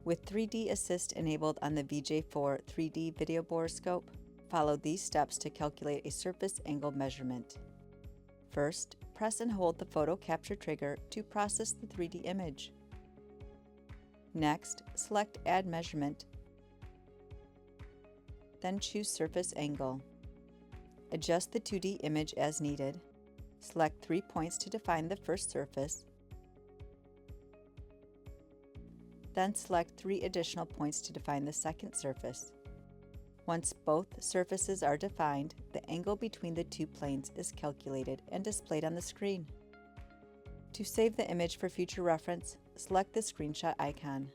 With 3D Assist enabled on the VJ-4 3D video borescope, follow these steps to calculate a surface angle measurement. First, press and hold the photo capture trigger to process the 3D image. Next, select Add Measurement, then choose Surface Angle. Adjust the 2D image as needed. Select 3 points to define the first surface, then select 3 additional points to define the second surface. Once both surfaces are defined, the angle between the 2 planes is calculated and displayed on the screen. To save the image for future reference, select the screenshot icon.